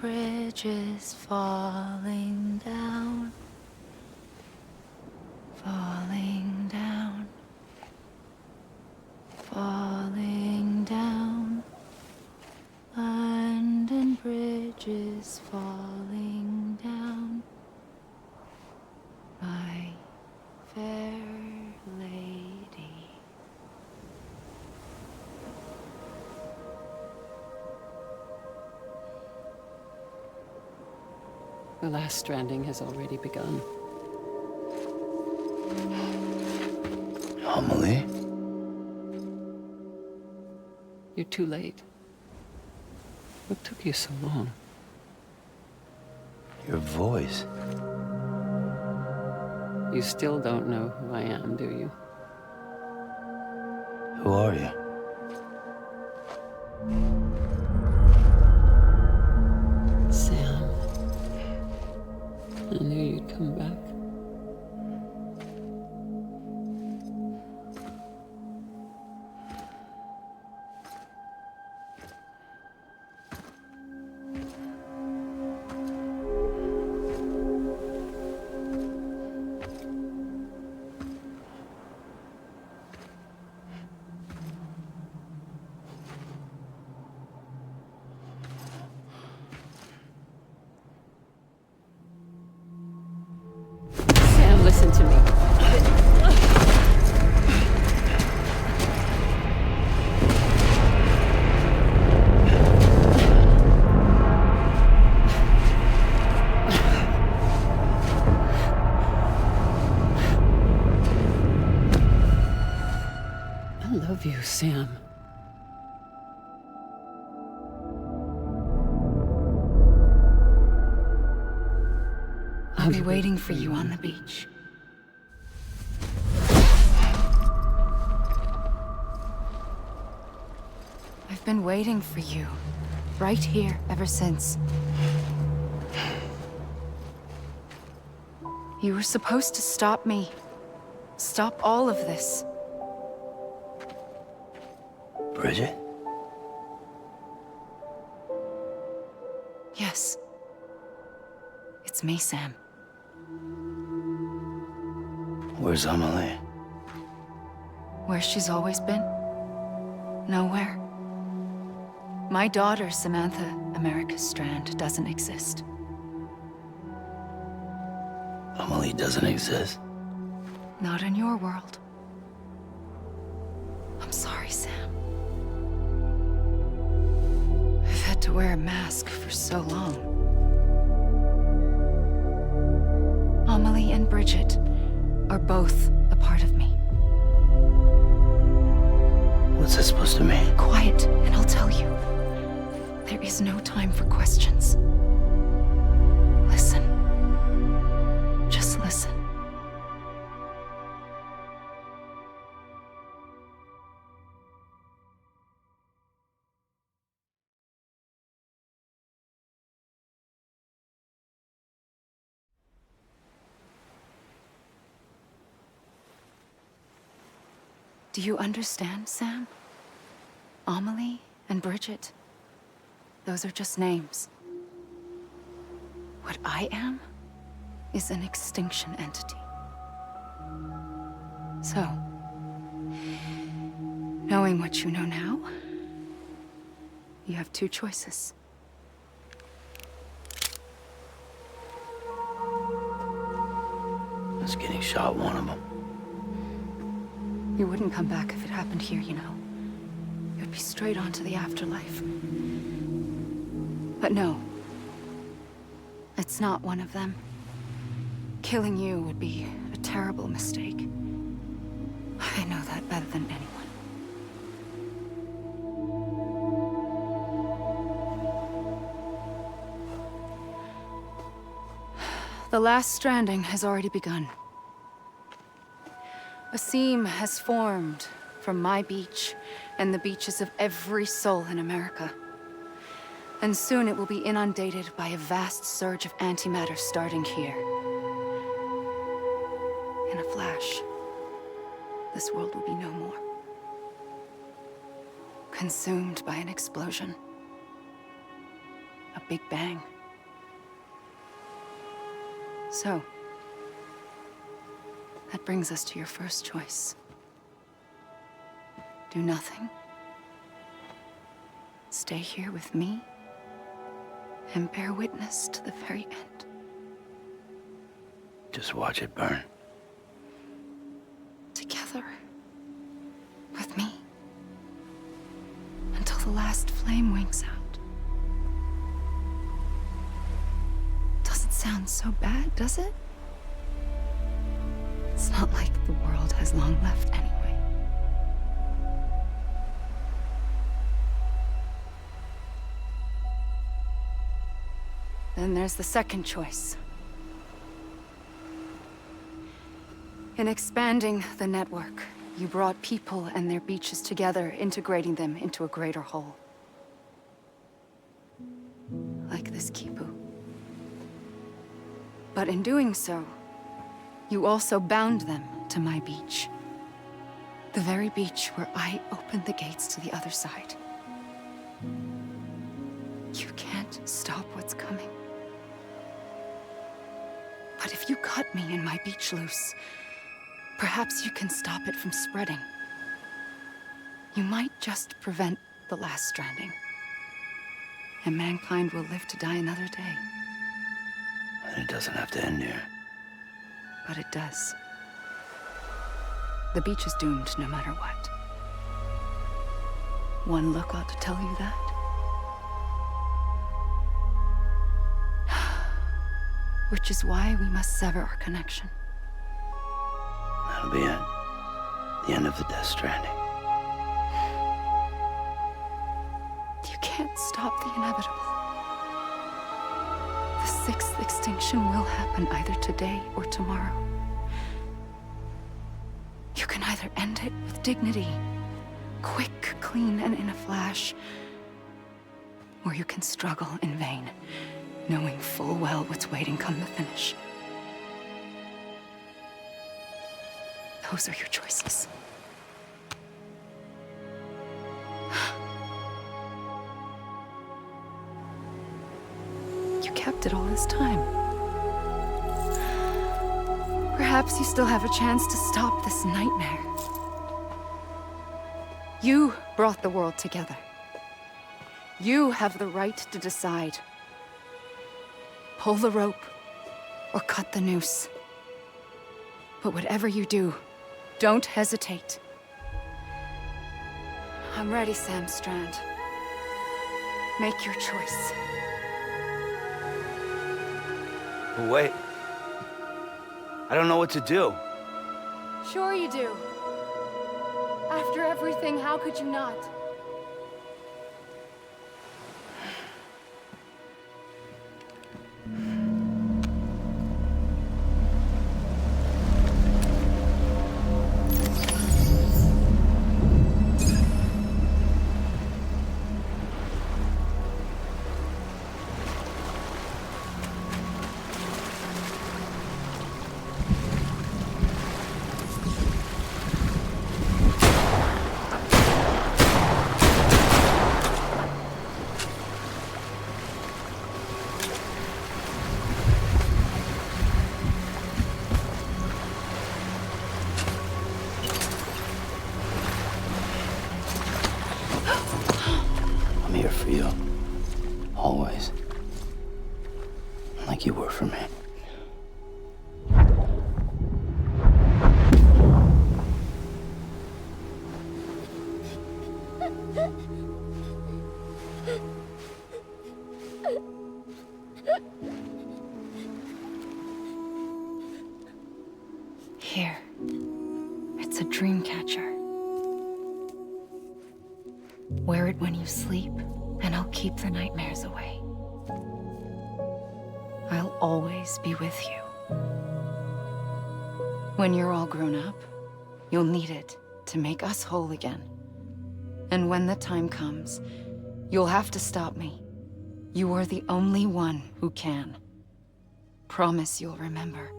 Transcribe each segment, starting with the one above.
bridges falling down, falling down, falling down. London bridges falling down, my fair lady. The last stranding has already begun. Amelie? You're too late. What took you so long? Your voice. You still don't know who I am, do you? Who are you? Sam. I knew you'd come back. Sam, listen to me. I love you, Sam. I'll be waiting for you on the beach. I've been waiting for you, right here, ever since. You were supposed to stop me. Stop all of this. Bridget? Yes. It's me, Sam. Where's Amelie? Where she's always been? Nowhere. My daughter, Samantha America Strand, doesn't exist. Amelie doesn't exist. Not in your world. I'm sorry, Sam. I've had to wear a mask for so long. Amelie and Bridget are both a part of me. What's that supposed to mean? Quiet, and I'll tell you. There is no time for questions. Listen. Just listen. Do you understand, Sam? Amelie and Bridget, those are just names. What I am is an extinction entity. So, knowing what you know now, you have two choices. Is getting shot one of them? You wouldn't come back if it happened here, you know. You'd be straight on to the afterlife. But no. It's not one of them. Killing you would be a terrible mistake. I know that better than anyone. The last stranding has already begun. A seam has formed from my beach and the beaches of every soul in America. And soon it will be inundated by a vast surge of antimatter starting here. In a flash, this world will be no more. Consumed by an explosion. A Big Bang. So, that brings us to your first choice. Do nothing. Stay here with me and bear witness to the very end. Just watch it burn. Together. With me. Until the last flame winks out. Doesn't sound so bad, does it? It's not like the world has long left anyway. Then there's the second choice. In expanding the network, you brought people and their beaches together, integrating them into a greater whole. Like this Kipu. But in doing so, you also bound them to my beach. The very beach where I opened the gates to the other side. You can't stop what's coming. But if you cut me and my beach loose, perhaps you can stop it from spreading. You might just prevent the last stranding. And mankind will live to die another day. And it doesn't have to end here. But it does. The beach is doomed no matter what. One look ought to tell you that. Which is why we must sever our connection. That'll be it. The end of the Death Stranding. You can't stop the inevitable. The sixth extinction will happen either today or tomorrow. You can either end it with dignity, quick, clean, and in a flash, or you can struggle in vain, knowing full well what's waiting come the finish. Those are your choices. You kept it all this time. Perhaps you still have a chance to stop this nightmare. You brought the world together. You have the right to decide. Pull the rope, or cut the noose. But whatever you do, don't hesitate. I'm ready, Sam Strand. Make your choice. But wait. I don't know what to do. Sure you do. After everything, how could you not? I'm here for you. Always. Like you were for me. Here. It's a dream catcher. Wear it when you sleep, and I'll keep the nightmares away. I'll always be with you. When you're all grown up, you'll need it to make us whole again. And when the time comes, you'll have to stop me. You are the only one who can. Promise you'll remember.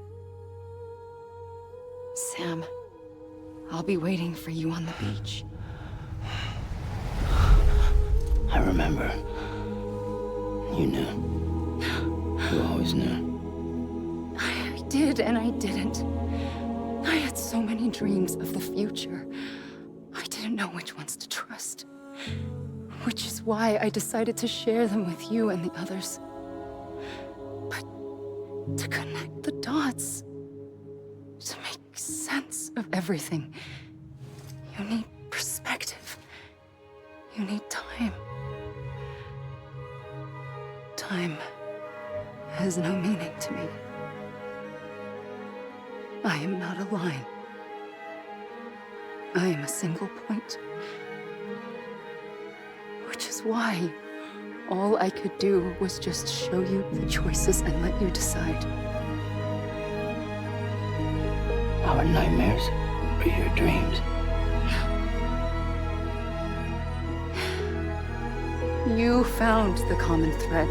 Sam, I'll be waiting for you on the beach. I remember. You knew. You always knew. I did and I didn't. I had so many dreams of the future. I didn't know which ones to trust. Which is why I decided to share them with you and the others. But to connect the dots, to make sense of everything, you need perspective. You need time. Time has no meaning to me. I am not a line. I am a single point. Which is why all I could do was just show you the choices and let you decide. Our nightmares are your dreams. You found the common thread,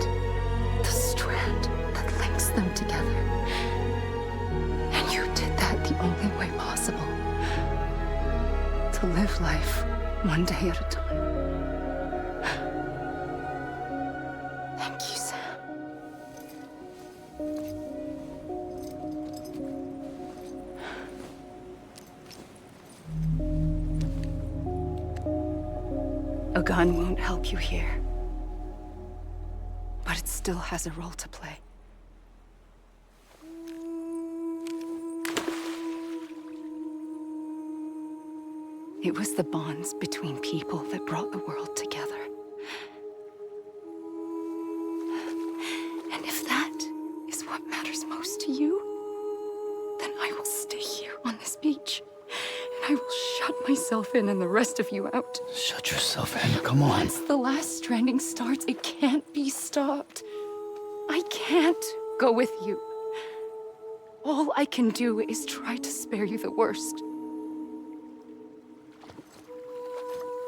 the strand that links them together. And you did that the only way possible. To live life one day at a time. Thank you, Sam. A gun won't help you here. But it still has a role to play. It was the bonds between people that brought the world together. And if that is what matters most to you, then I will stay here on this beach. And I will shut myself in and the rest of you out. Shut yourself in, come on. Once the last stranding starts, it can't be stopped. I can't go with you. All I can do is try to spare you the worst.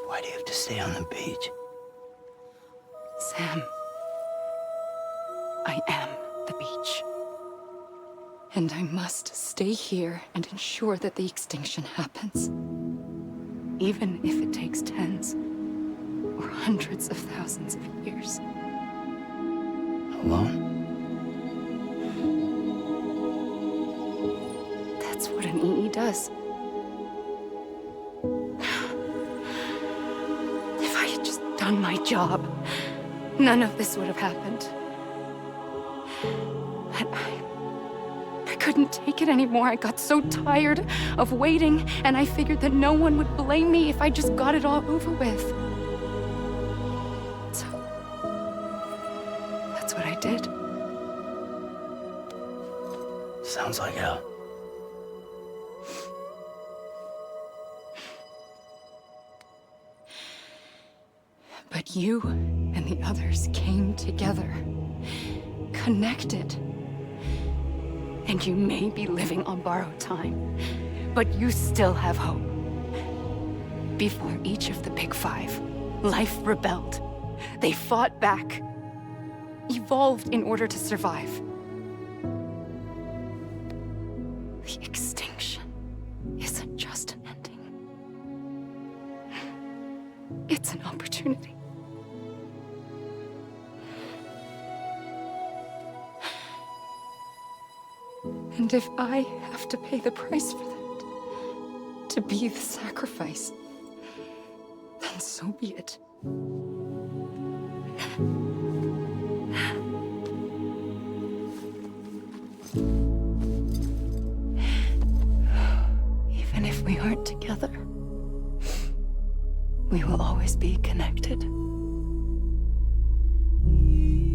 Why do you have to stay on the beach? Sam, I am the beach. And I must stay here and ensure that the extinction happens. Even if it takes tens or hundreds of thousands of years. Alone? That's what an EE does. If I had just done my job, none of this would have happened. But I couldn't take it anymore. I got so tired of waiting, and I figured that no one would blame me if I just got it all over with. So, that's what I did. Sounds like hell. But you and the others came together, connected. And you may be living on borrowed time, but you still have hope. Before each of the Big Five, life rebelled. They fought back, evolved in order to survive. The extinction isn't just an ending. It's an opportunity. And if I have to pay the price for that, to be the sacrifice, then so be it. Even if we aren't together, we will always be connected.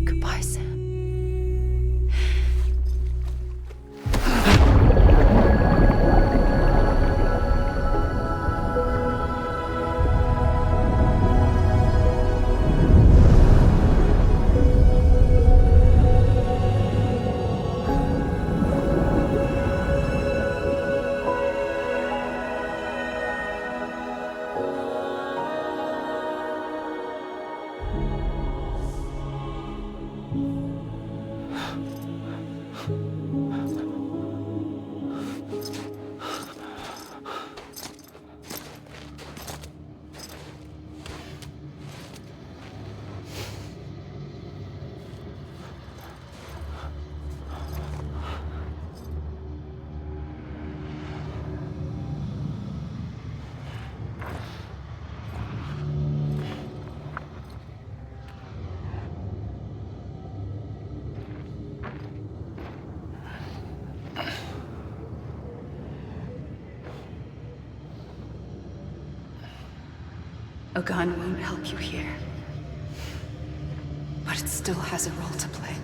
Goodbye, Sam. A gun won't help you here. But it still has a role to play.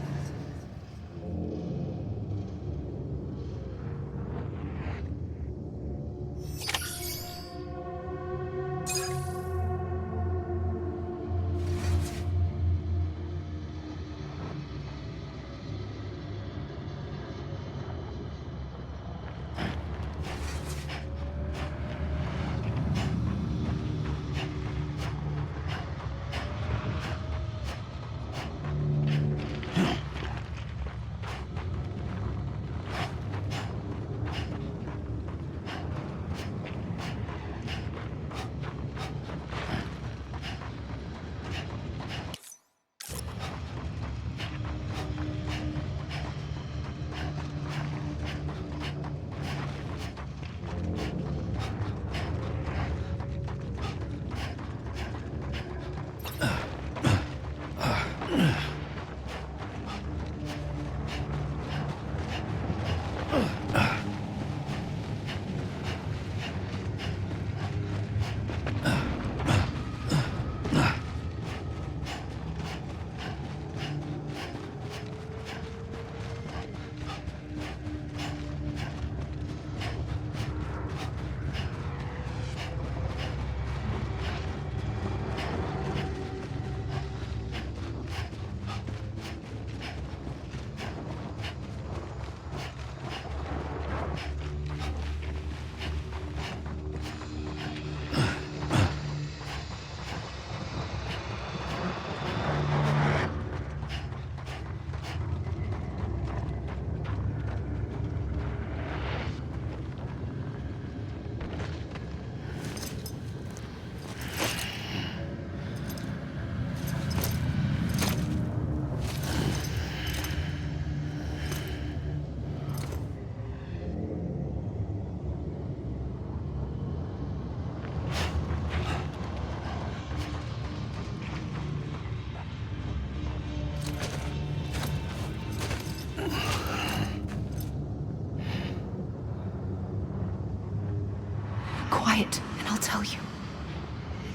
Quiet, and I'll tell you.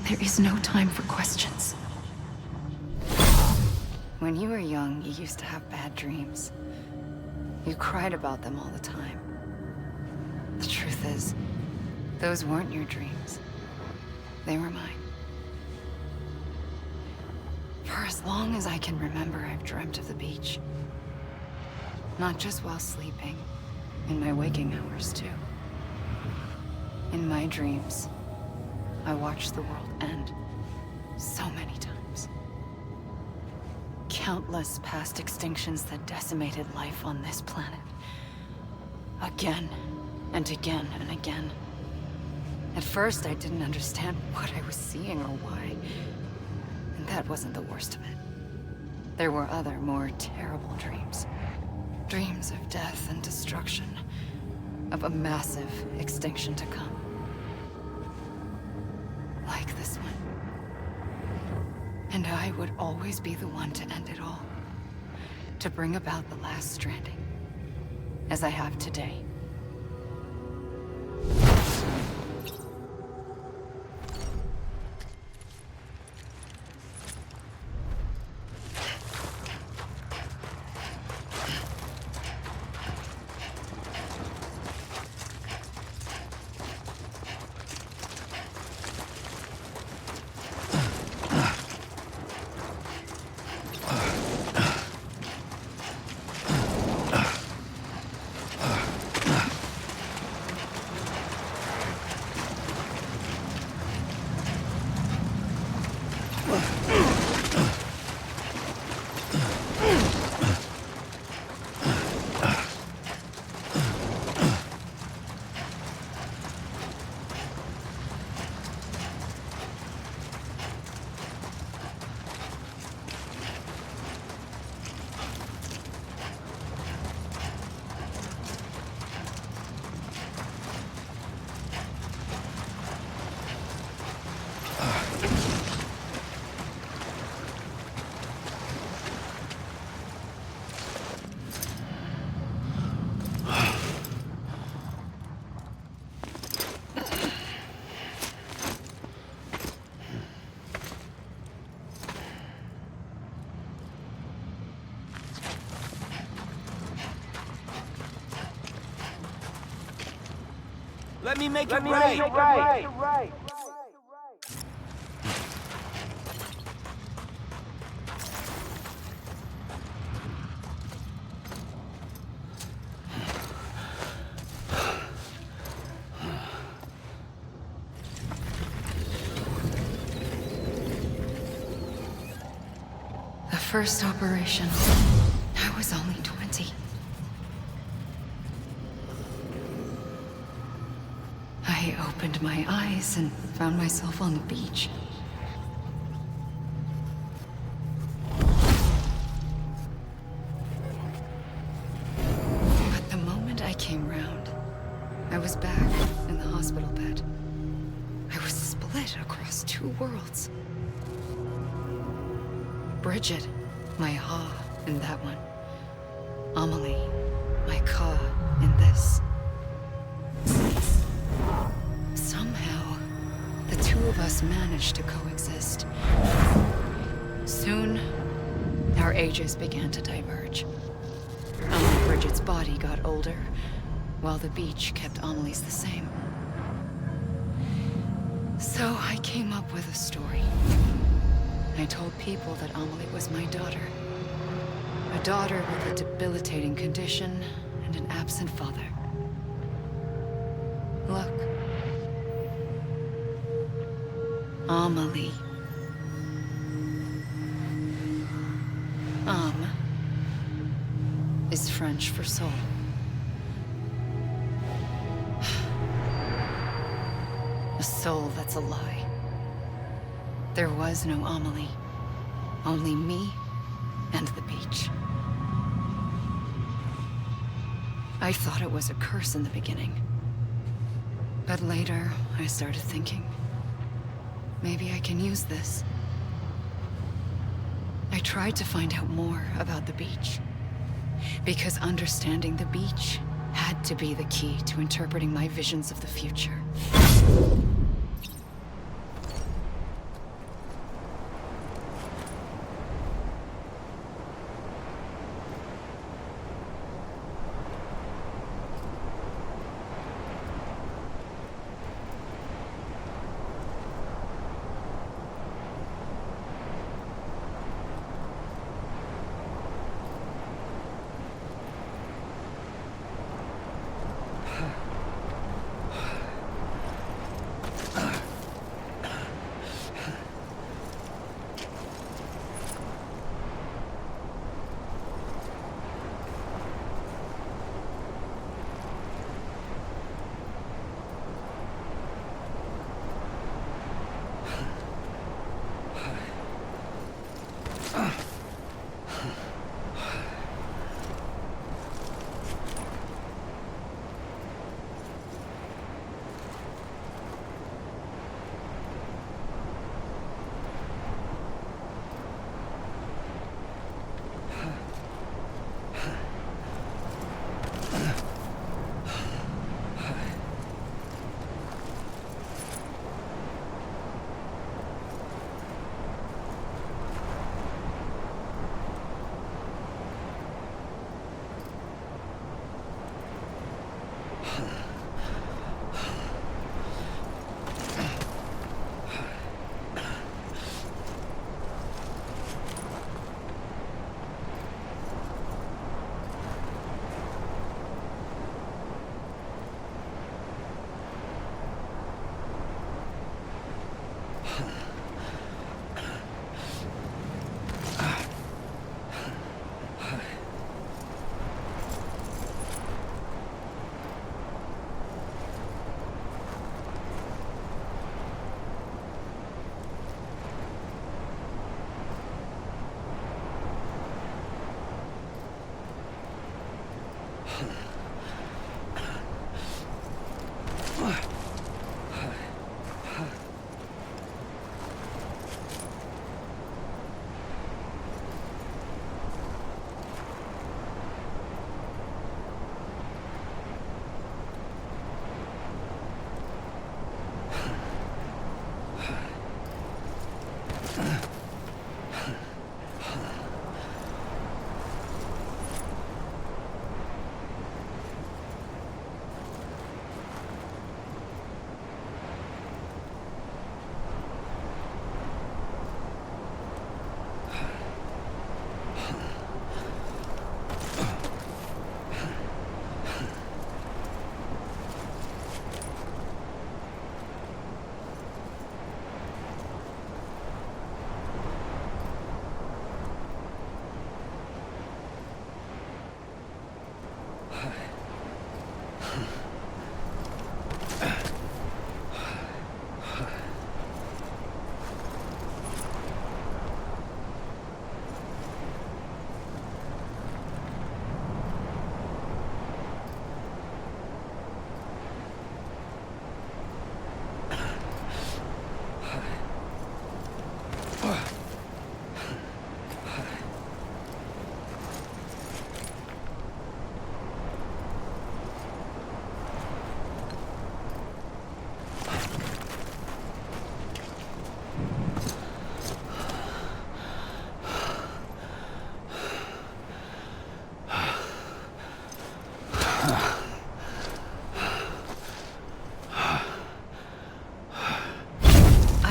There is no time for questions. When you were young, you used to have bad dreams. You cried about them all the time. The truth is, those weren't your dreams. They were mine. For as long as I can remember, I've dreamt of the beach. Not just while sleeping, in my waking hours too. In my dreams, I watched the world end so many times. Countless past extinctions that decimated life on this planet. Again, and again, and again. At first, I didn't understand what I was seeing or why. And that wasn't the worst of it. There were other, more terrible dreams. Dreams of death and destruction. Of a massive extinction to come. Like this one. And I would always be the one to end it all. To bring about the last stranding. As I have today. Let me make it right. The first operation, I was only 20. I opened my eyes and found myself on the beach. But the moment I came round, I was back in the hospital bed. I was split across two worlds. Bridget, my Ha in that one. Amelie, my Ka in this. Somehow, the two of us managed to coexist. Soon, our ages began to diverge. Only Bridget's body got older, while the beach kept Amelie's the same. So I came up with a story. I told people that Amelie was my daughter. A daughter with a debilitating condition and an absent father. Look. Amelie. Âme is French for soul. A soul that's a lie. There was no Amelie. Only me and the beach. I thought it was a curse in the beginning. But later, I started thinking, maybe I can use this. I tried to find out more about the beach. Because understanding the beach had to be the key to interpreting my visions of the future.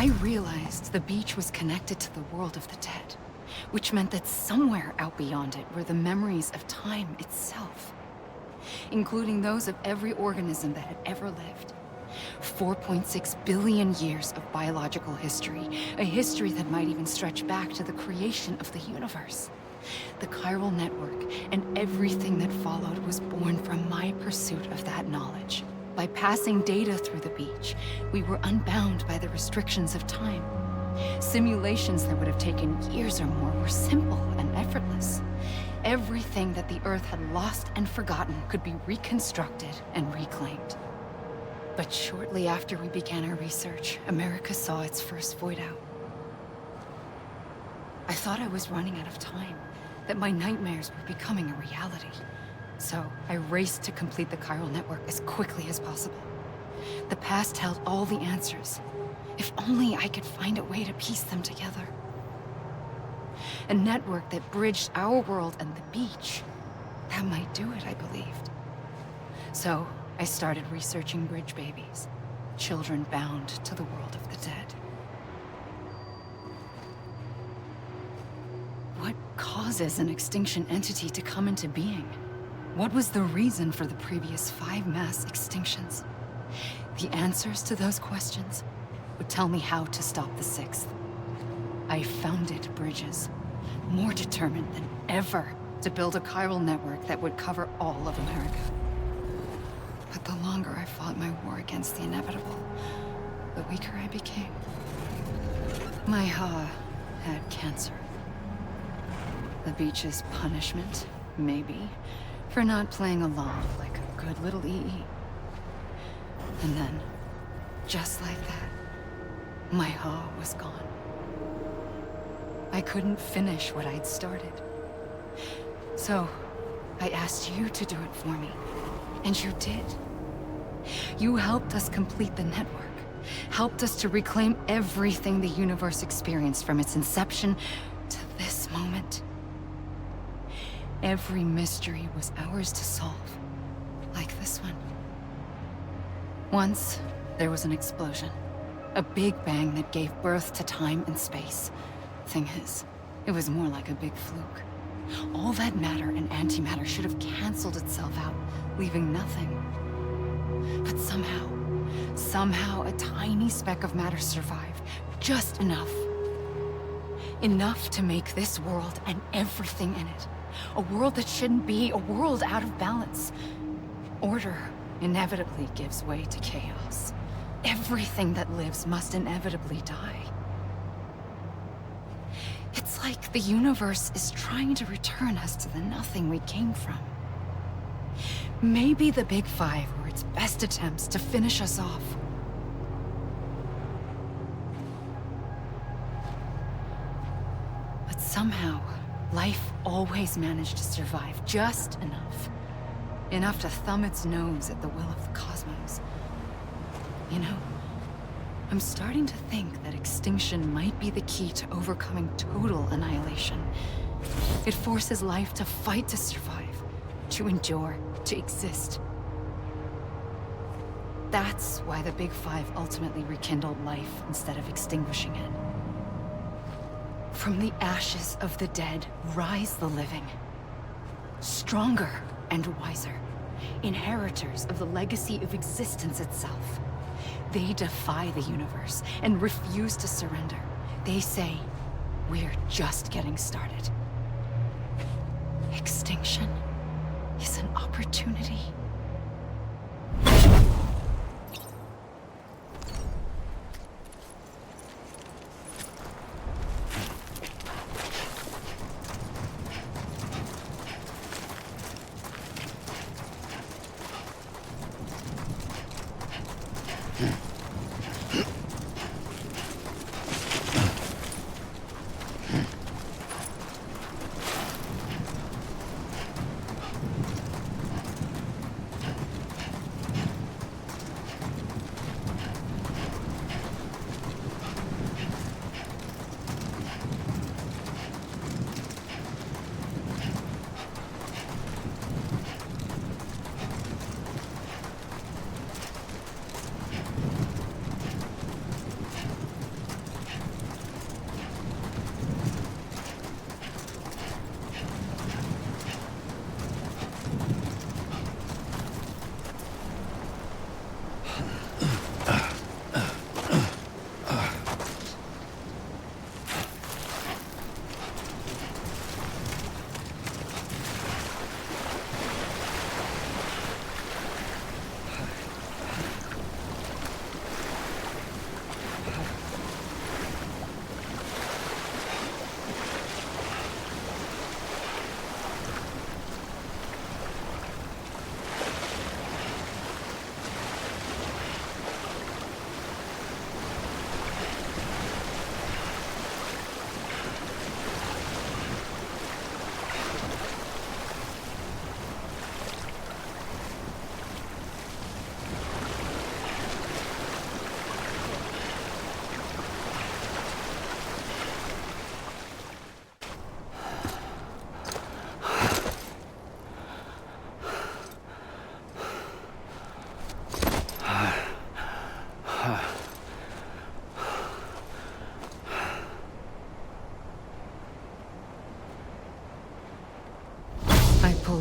I realized the beach was connected to the world of the dead, which meant that somewhere out beyond it were the memories of time itself, including those of every organism that had ever lived. 4.6 billion years of biological history, a history that might even stretch back to the creation of the universe. The chiral network and everything that followed was born from my pursuit of that knowledge. By passing data through the beach, we were unbound by the restrictions of time. Simulations that would have taken years or more were simple and effortless. Everything that the Earth had lost and forgotten could be reconstructed and reclaimed. But shortly after we began our research, America saw its first void out. I thought I was running out of time, that my nightmares were becoming a reality. So I raced to complete the chiral network as quickly as possible. The past held all the answers. If only I could find a way to piece them together. A network that bridged our world and the beach. That might do it, I believed. So I started researching bridge babies, children bound to the world of the dead. What causes an extinction entity to come into being? What was the reason for the previous 5 mass extinctions? The answers to those questions would tell me how to stop the 6th. I founded bridges, more determined than ever to build a chiral network that would cover all of America. But the longer I fought my war against the inevitable, the weaker I became. My Ha had cancer. The beach's punishment, maybe, for not playing along like a good little EE. And then, just like that, my Ha was gone. I couldn't finish what I'd started. So, I asked you to do it for me, and you did. You helped us complete the network, helped us to reclaim everything the universe experienced from its inception to this moment. Every mystery was ours to solve, like this one. Once, there was an explosion. A big bang that gave birth to time and space. Thing is, it was more like a big fluke. All that matter and antimatter should have canceled itself out, leaving nothing. But somehow a tiny speck of matter survived. Just enough. Enough to make this world and everything in it. A world that shouldn't be, a world out of balance. Order inevitably gives way to chaos. Everything that lives must inevitably die. It's like the universe is trying to return us to the nothing we came from. Maybe the Big Five were its best attempts to finish us off. But somehow, life always managed to survive just enough. Enough to thumb its nose at the will of the cosmos. You know, I'm starting to think that extinction might be the key to overcoming total annihilation. It forces life to fight to survive, to endure, to exist. That's why the Big Five ultimately rekindled life instead of extinguishing it. From the ashes of the dead rise the living. Stronger and wiser. Inheritors of the legacy of existence itself. They defy the universe and refuse to surrender. They say, we're just getting started. Extinction is an opportunity.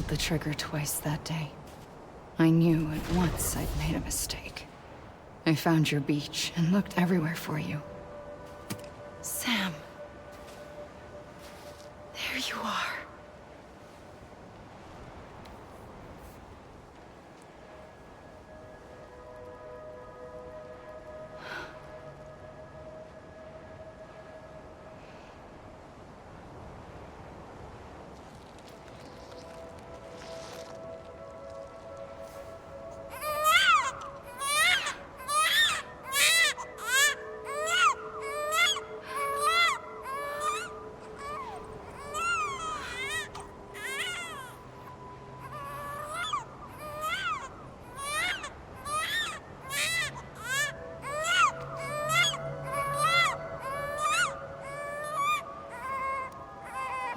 pulled the trigger twice that day. I knew at once I'd made a mistake. I found your beach and looked everywhere for you. Sam. There you are.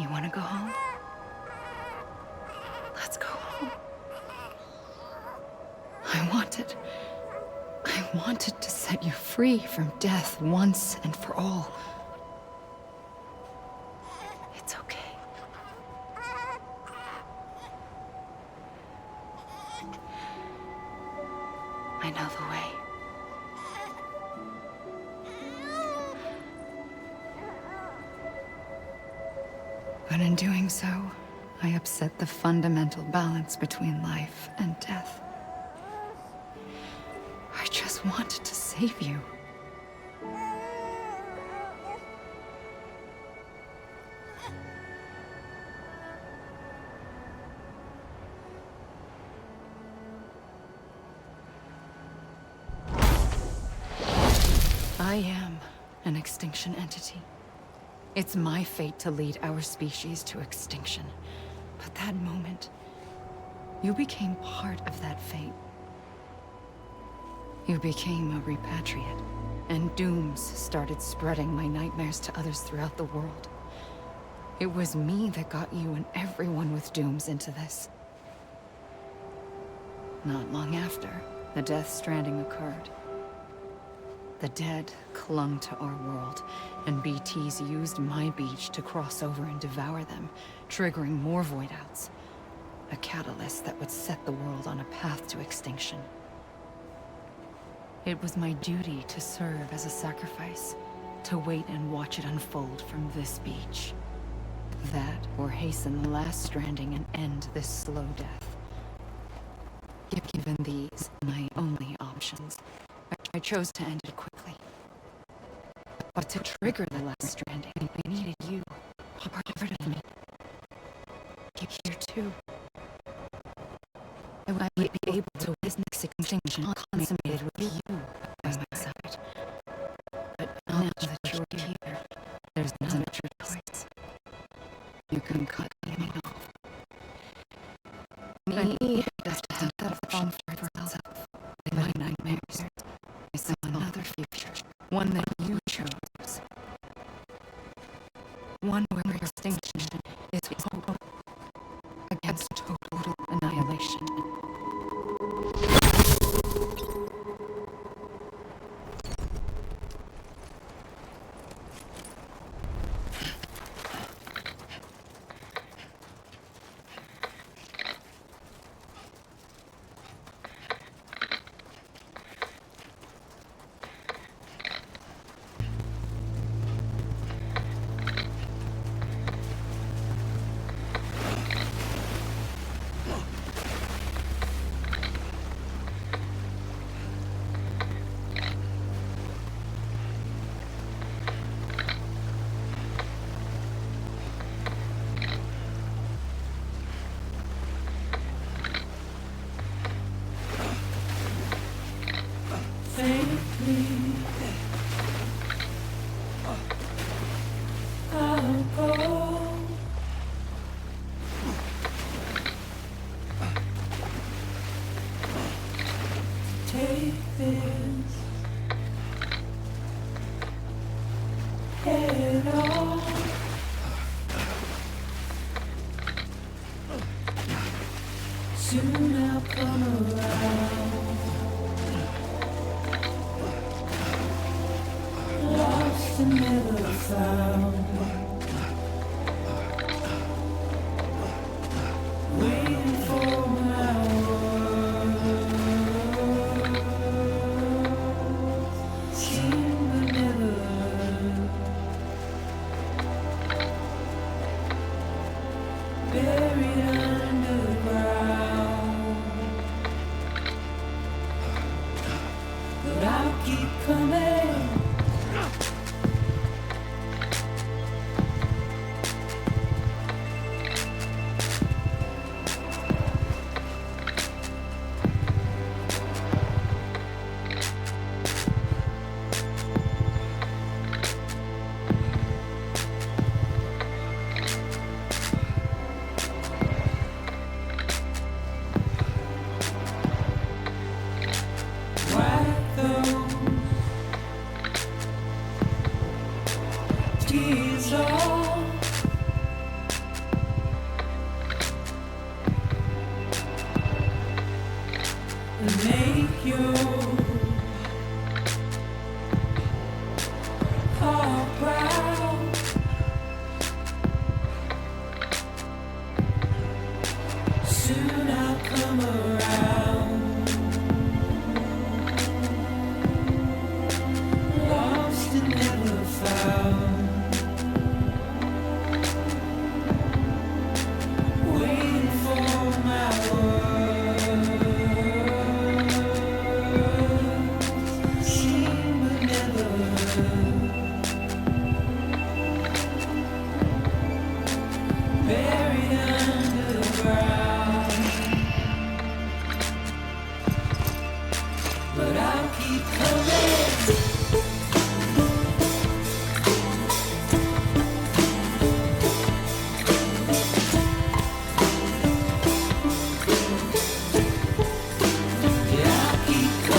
You want to go home? Let's go home. I wanted to set you free from death once and for all. It's okay. I know the way. But in doing so, I upset the fundamental balance between life and death. I just wanted to save you. I am an extinction entity. It's my fate to lead our species to extinction. But that moment, you became part of that fate. You became a repatriate, and dooms started spreading my nightmares to others throughout the world. It was me that got you and everyone with dooms into this. Not long after, the death stranding occurred. The dead clung to our world, and BTs used my beach to cross over and devour them, triggering more void outs. A catalyst that would set the world on a path to extinction. It was my duty to serve as a sacrifice, to wait and watch it unfold from this beach. That, or hasten the last stranding and end this slow death. Given these my only options, I chose to end it quickly. But to trigger the last stranding, I needed you, part of me. You're here too. I would be able to witness extinction consummated with you by my side. But now that you're here, there's another choice. You can cut me off. Me just have that option for itself. In my nightmares, I saw another future. One that you chose. One where extinction is hope against total annihilation. Soon I'll come around, lost and never found, waiting keep coming. Wipe those tears off. And make your heart proud. Soon I'll come around. Lost and never found. Waiting for my words. Seen but never heard. Buried underground. But I'll keep coming. Yeah, I'll keep coming.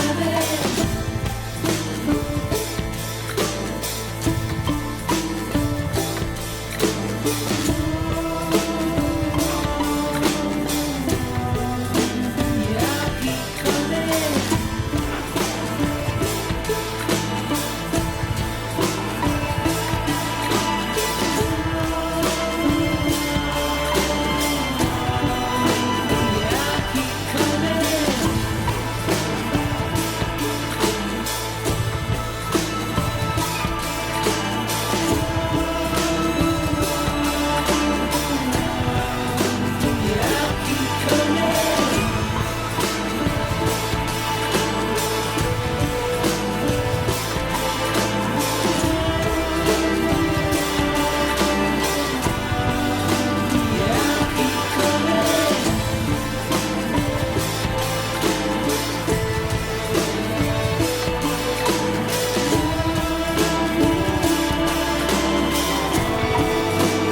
Yeah, I'll keep coming. Yeah, I'll keep coming. Yeah, I'll keep coming. Yeah, I'll keep coming.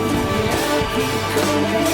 Yeah, I'll keep coming.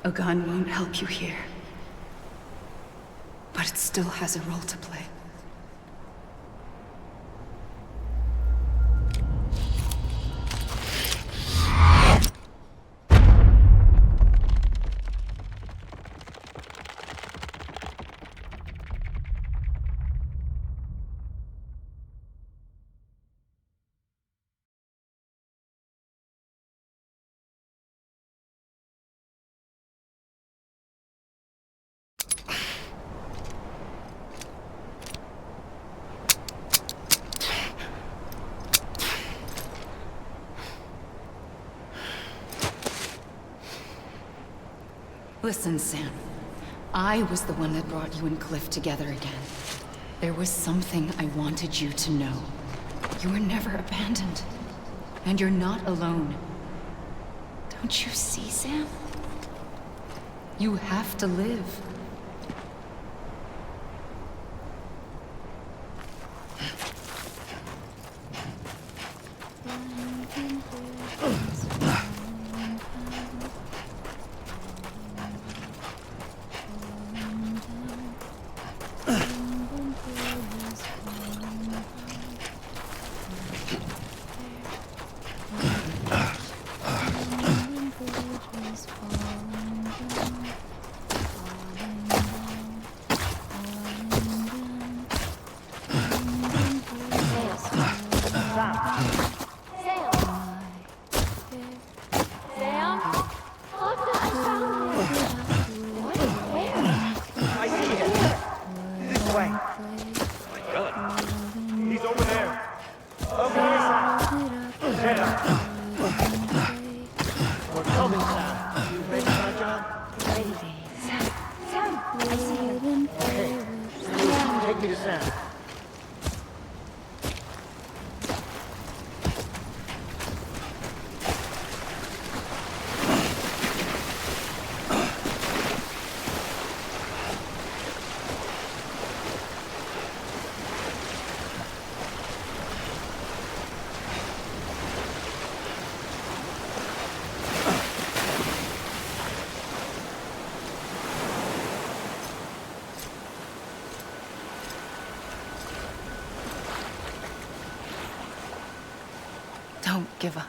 A gun won't help you here. But it still has a role to play. Listen, Sam. I was the one that brought you and Cliff together again. There was something I wanted you to know. You were never abandoned. And you're not alone. Don't you see, Sam? You have to live. Don't give up.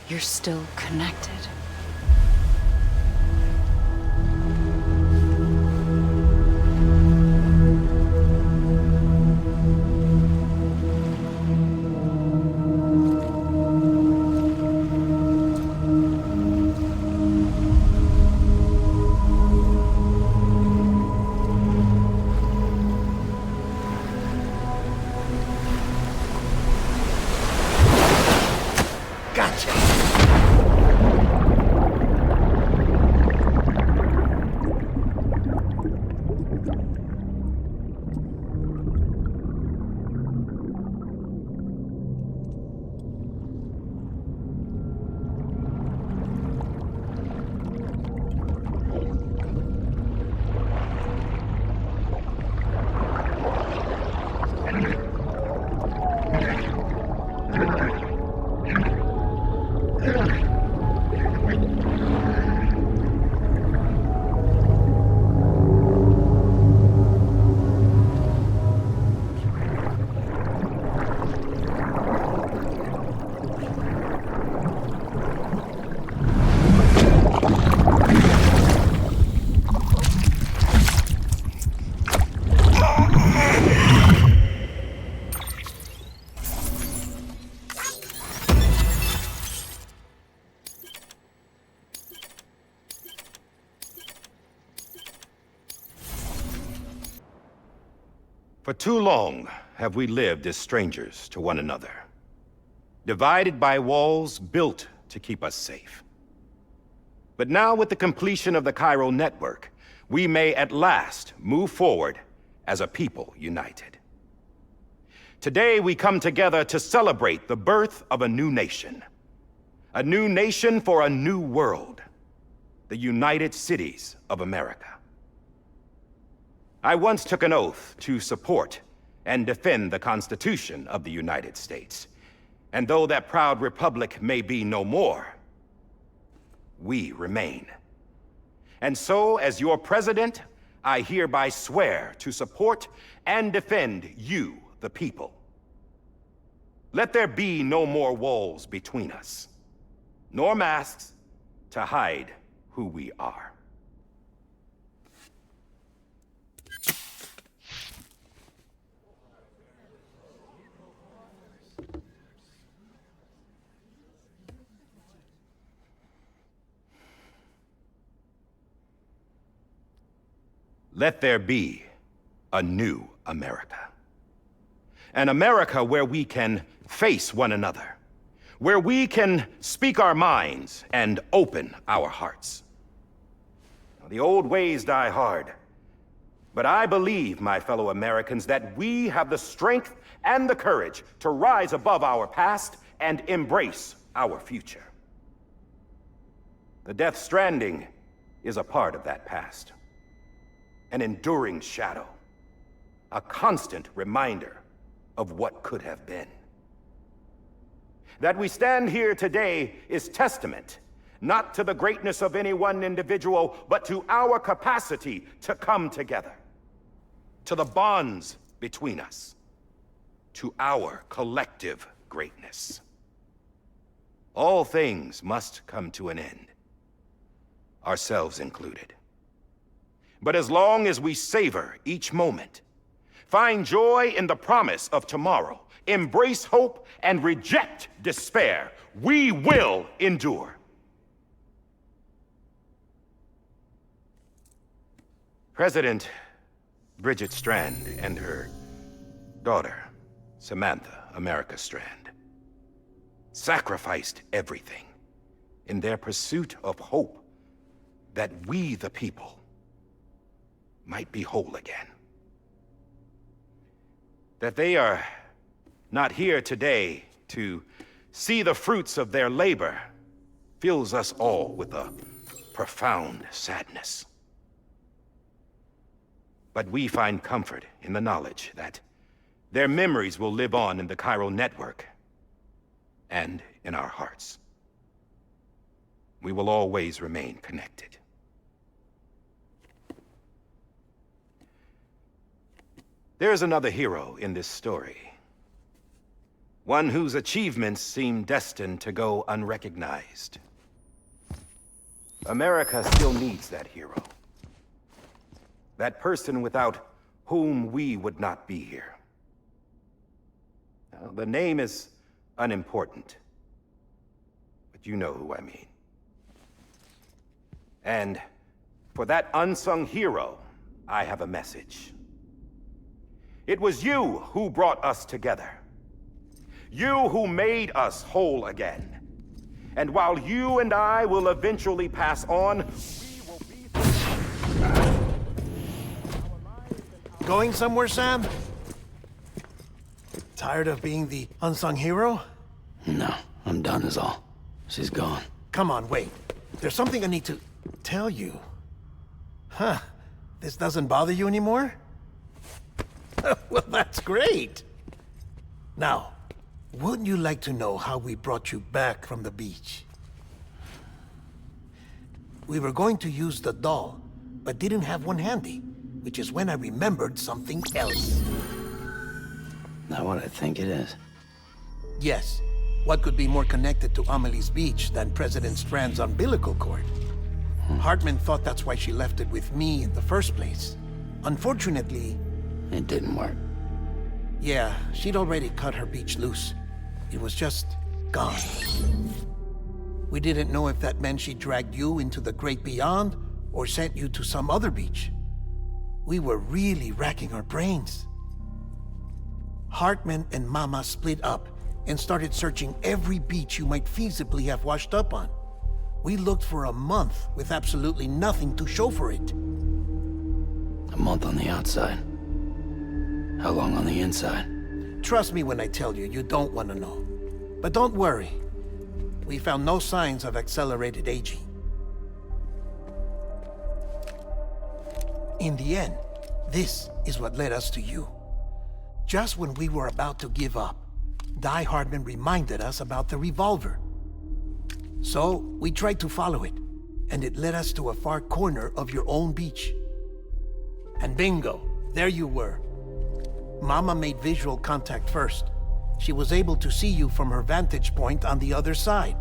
You're still connected. For too long have we lived as strangers to one another, divided by walls built to keep us safe. But now, with the completion of the chiral network, we may at last move forward as a people united. Today we come together to celebrate the birth of a new nation for a new world, the United Cities of America. I once took an oath to support and defend the Constitution of the United States. And though that proud republic may be no more, we remain. And so, as your president, I hereby swear to support and defend you, the people. Let there be no more walls between us, nor masks to hide who we are. Let there be a new America. An America where we can face one another, where we can speak our minds and open our hearts. The old ways die hard. But I believe, my fellow Americans, that we have the strength and the courage to rise above our past and embrace our future. The Death Stranding is a part of that past. An enduring shadow. A constant reminder of what could have been. That we stand here today is testament, not to the greatness of any one individual, but to our capacity to come together. To the bonds between us. To our collective greatness. All things must come to an end. Ourselves included. But as long as we savor each moment, find joy in the promise of tomorrow, embrace hope, and reject despair, we will endure. President Bridget Strand and her daughter, Samantha America Strand, sacrificed everything in their pursuit of hope that we, the people, might be whole again. That they are not here today to see the fruits of their labor fills us all with a profound sadness. But we find comfort in the knowledge that their memories will live on in the chiral network and in our hearts. We will always remain connected. There's another hero in this story. One whose achievements seem destined to go unrecognized. America still needs that hero. That person without whom we would not be here. Now, the name is unimportant, but you know who I mean. And for that unsung hero, I have a message. It was you who brought us together. You who made us whole again. And while you and I will eventually pass on, we will be... Going somewhere, Sam? Tired of being the unsung hero? No, I'm done is all. She's gone. Come on, wait. There's something I need to tell you. Huh. This doesn't bother you anymore? Well, that's great. Now, wouldn't you like to know how we brought you back from the beach? We were going to use the doll, but didn't have one handy, which is when I remembered something else. Not what I think it is. Yes. What could be more connected to Amelie's beach than President Strand's umbilical cord? Hartman thought that's why she left it with me in the first place. Unfortunately... It didn't work. Yeah, she'd already cut her beach loose. It was just gone. We didn't know if that meant she dragged you into the great beyond or sent you to some other beach. We were really racking our brains. Hartman and Mama split up and started searching every beach you might feasibly have washed up on. We looked for a month with absolutely nothing to show for it. A month on the outside. How long on the inside? Trust me when I tell you, you don't want to know. But don't worry. We found no signs of accelerated aging. In the end, this is what led us to you. Just when we were about to give up, Die Hartman reminded us about the revolver. So, we tried to follow it, and it led us to a far corner of your own beach. And bingo, there you were. Mama made visual contact first. She was able to see you from her vantage point on the other side.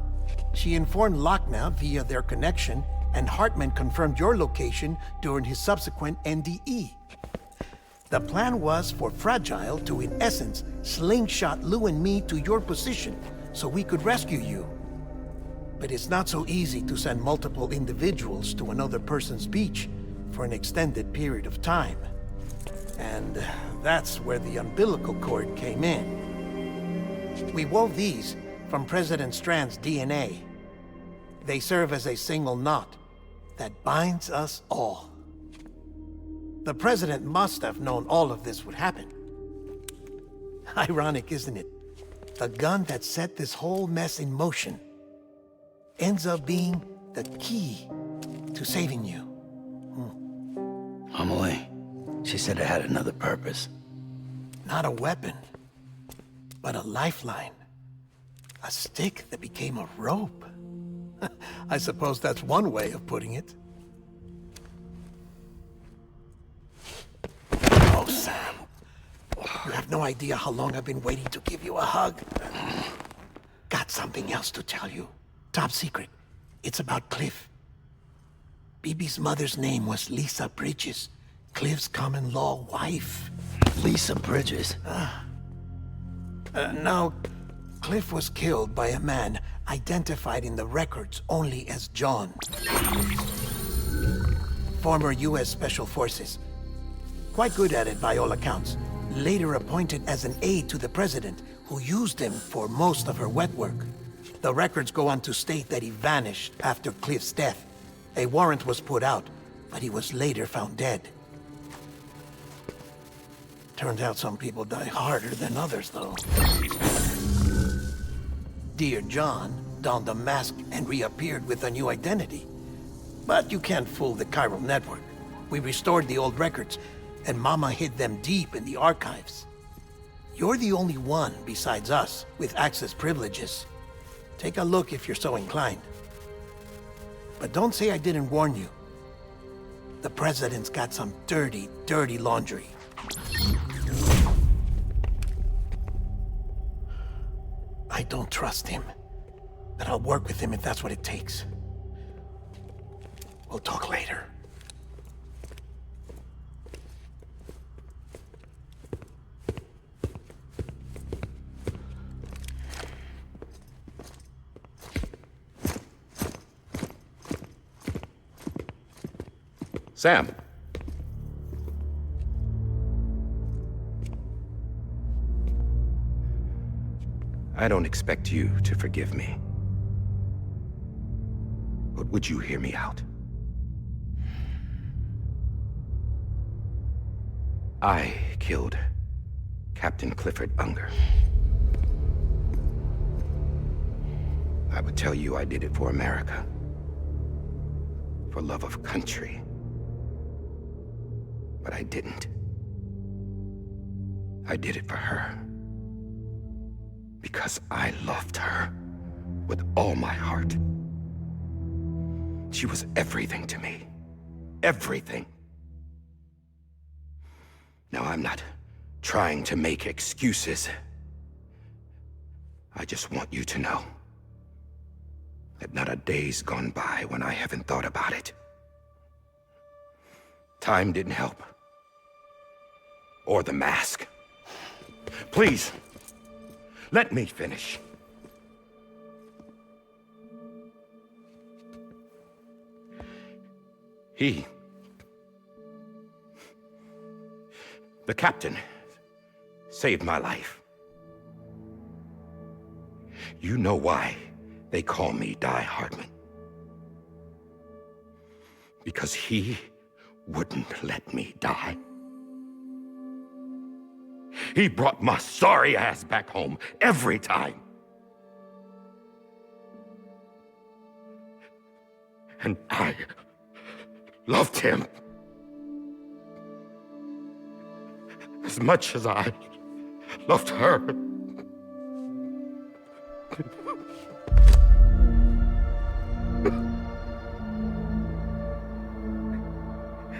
She informed Lochner via their connection, and Hartman confirmed your location during his subsequent NDE. The plan was for Fragile to, in essence, slingshot Lou and me to your position so we could rescue you. But it's not so easy to send multiple individuals to another person's beach for an extended period of time. And that's where the umbilical cord came in. We wove these from President Strand's DNA. They serve as a single knot, that binds us all. The president must have known all of this would happen. Ironic, isn't it? The gun that set this whole mess in motion ends up being the key to saving you. Amelie, she said it had another purpose. Not a weapon, but a lifeline. A stick that became a rope. I suppose that's one way of putting it. Oh, Sam. You have no idea how long I've been waiting to give you a hug. Got something else to tell you. Top secret. It's about Cliff. Bibi's mother's name was Lisa Bridges, Cliff's common-law wife. Lisa Bridges? Now, Cliff was killed by a man identified in the records only as John. Former U.S. Special Forces. Quite good at it by all accounts. Later appointed as an aide to the president, who used him for most of her wet work. The records go on to state that he vanished after Cliff's death. A warrant was put out, but he was later found dead. Turns out some people die harder than others, though. Dear John donned a mask and reappeared with a new identity. But you can't fool the chiral network. We restored the old records, and Mama hid them deep in the archives. You're the only one besides us with access privileges. Take a look if you're so inclined. But don't say I didn't warn you. The president's got some dirty, dirty laundry. I don't trust him, but I'll work with him if that's what it takes. We'll talk later. Sam. I don't expect you to forgive me. But would you hear me out? I killed Captain Clifford Unger. I would tell you I did it for America. For love of country. But I didn't. I did it for her. Because I loved her with all my heart. She was everything to me. Everything. Now, I'm not trying to make excuses. I just want you to know that not a day's gone by when I haven't thought about it. Time didn't help. Or the mask. Please, let me finish. The captain, saved my life. You know why they call me Die Hardman. Because he wouldn't let me die. He brought my sorry ass back home every time. And I loved him as much as I loved her.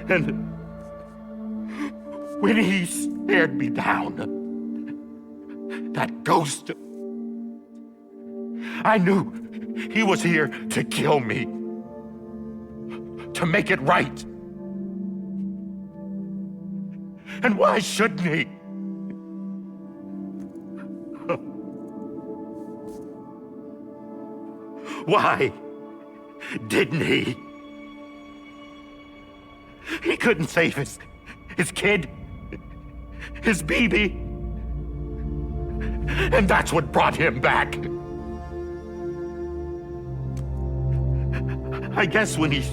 And when he stared me down, that ghost, I knew he was here to kill me, to make it right. And why shouldn't he? Why didn't he? He couldn't save his kid, his baby. And that's what brought him back. I guess when he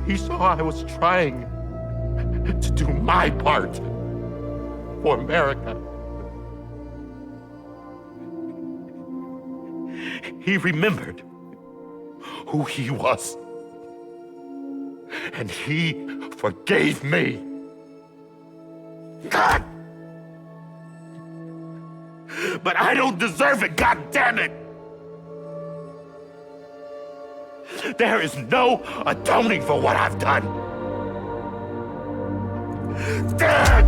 He saw I was trying to do my part for America. He remembered who he was. And he forgave me. God! But I don't deserve it, God damn it! There is no atoning for what I've done. God!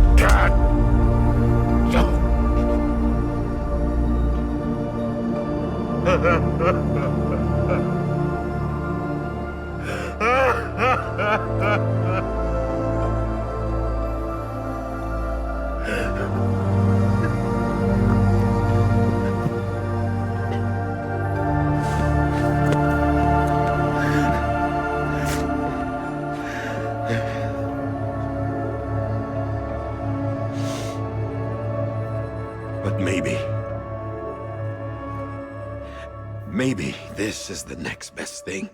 But maybe this is the next best thing.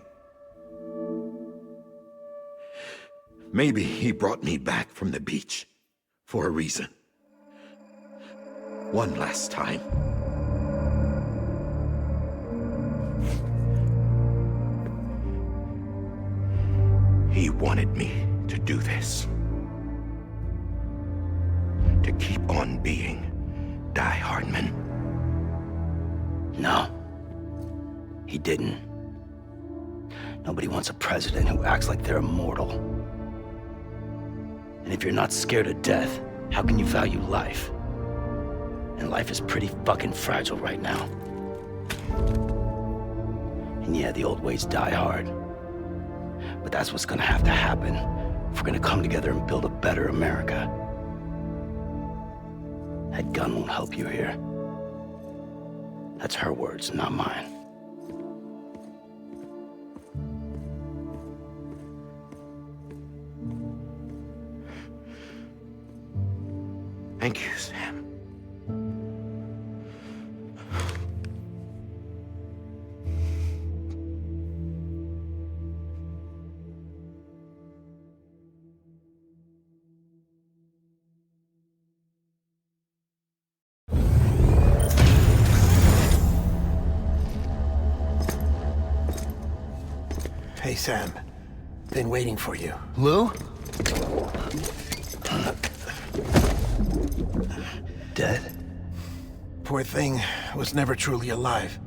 Maybe he brought me back from the beach for a reason. One last time. He wanted me to do this. To keep on being Die Hardman. No. He didn't. Nobody wants a president who acts like they're immortal. And if you're not scared of death, how can you value life? And life is pretty fucking fragile right now. And yeah, the old ways die hard. But that's what's gonna have to happen if we're gonna come together and build a better America. That gun won't help you here. That's her words, not mine. Thank you, Sam. Hey, Sam. Been waiting for you. Lou? Dead? Poor thing was never truly alive.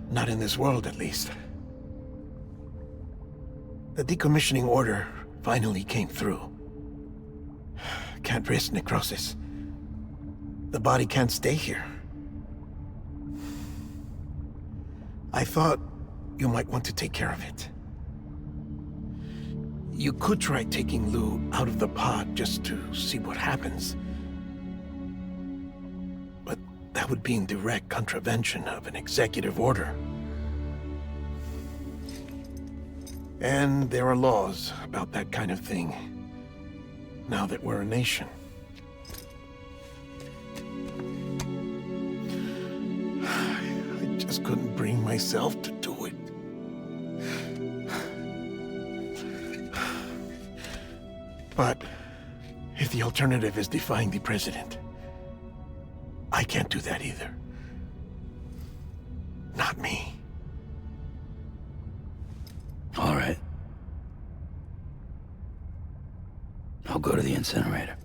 Not in this world, at least. The decommissioning order finally came through. Can't risk necrosis. The body can't stay here. I thought you might want to take care of it. You could try taking Lou out of the pod just to see what happens. But that would be in direct contravention of an executive order. And there are laws about that kind of thing, now that we're a nation. I just couldn't bring myself to do it. But if the alternative is defying the president, I can't do that either. Not me. All right. I'll go to the incinerator.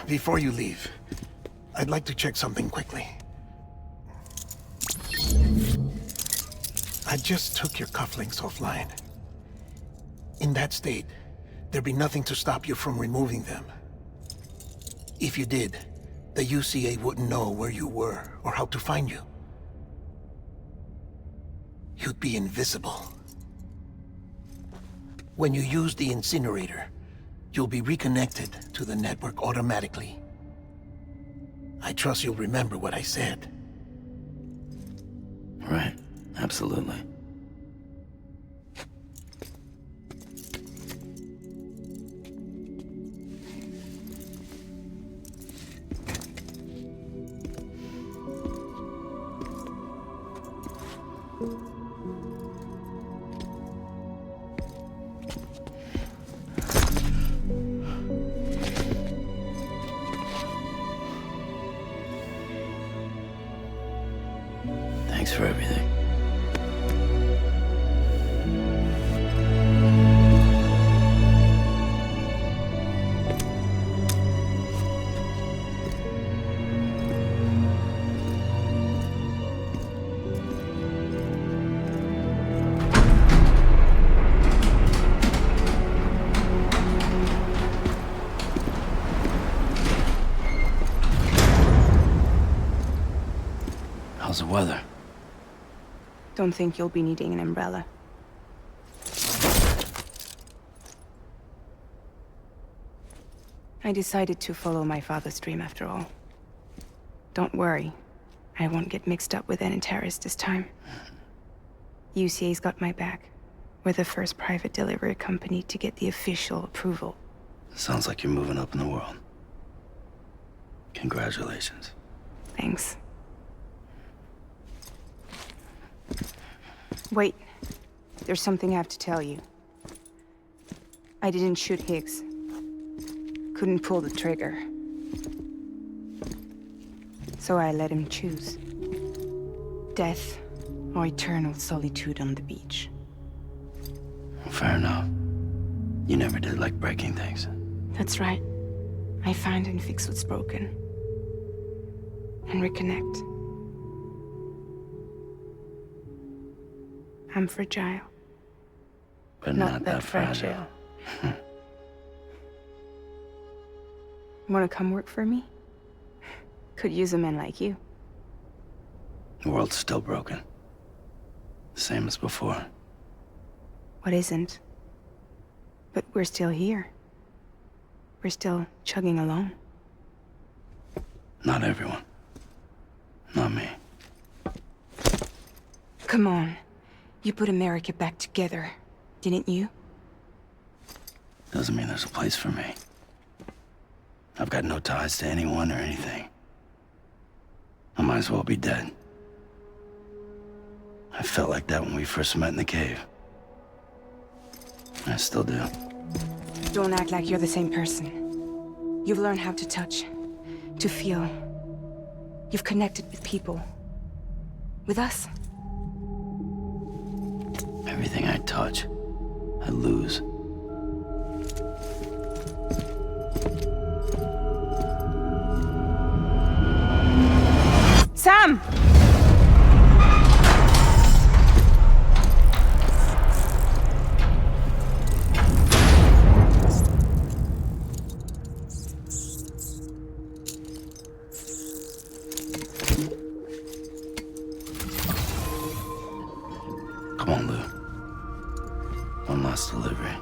Before you leave, I'd like to check something quickly. I just took your cufflinks offline. In that state, there'd be nothing to stop you from removing them. If you did, the UCA wouldn't know where you were or how to find you. You'd be invisible. When you use the incinerator, you'll be reconnected to the network automatically. I trust you'll remember what I said. Right, absolutely. Thanks for everything. How's the weather? Don't think you'll be needing an umbrella. I decided to follow my father's dream after all. Don't worry. I won't get mixed up with any terrorists this time. UCA's got my back. We're the first private delivery company to get the official approval. Sounds like you're moving up in the world. Congratulations. Thanks. Wait. There's something I have to tell you. I didn't shoot Higgs. Couldn't pull the trigger. So I let him choose. Death or eternal solitude on the beach. Fair enough. You never did like breaking things. That's right. I find and fix what's broken. And reconnect. I'm fragile. But not that fragile. Wanna come work for me? Could use a man like you. The world's still broken. Same as before. What isn't? But we're still here. We're still chugging along. Not everyone. Not me. Come on. You put America back together, didn't you? Doesn't mean there's a place for me. I've got no ties to anyone or anything. I might as well be dead. I felt like that when we first met in the cave. I still do. Don't act like you're the same person. You've learned how to touch, to feel. You've connected with people. With us. Everything I touch, I lose. Sam! Come on, Lou. One last delivery.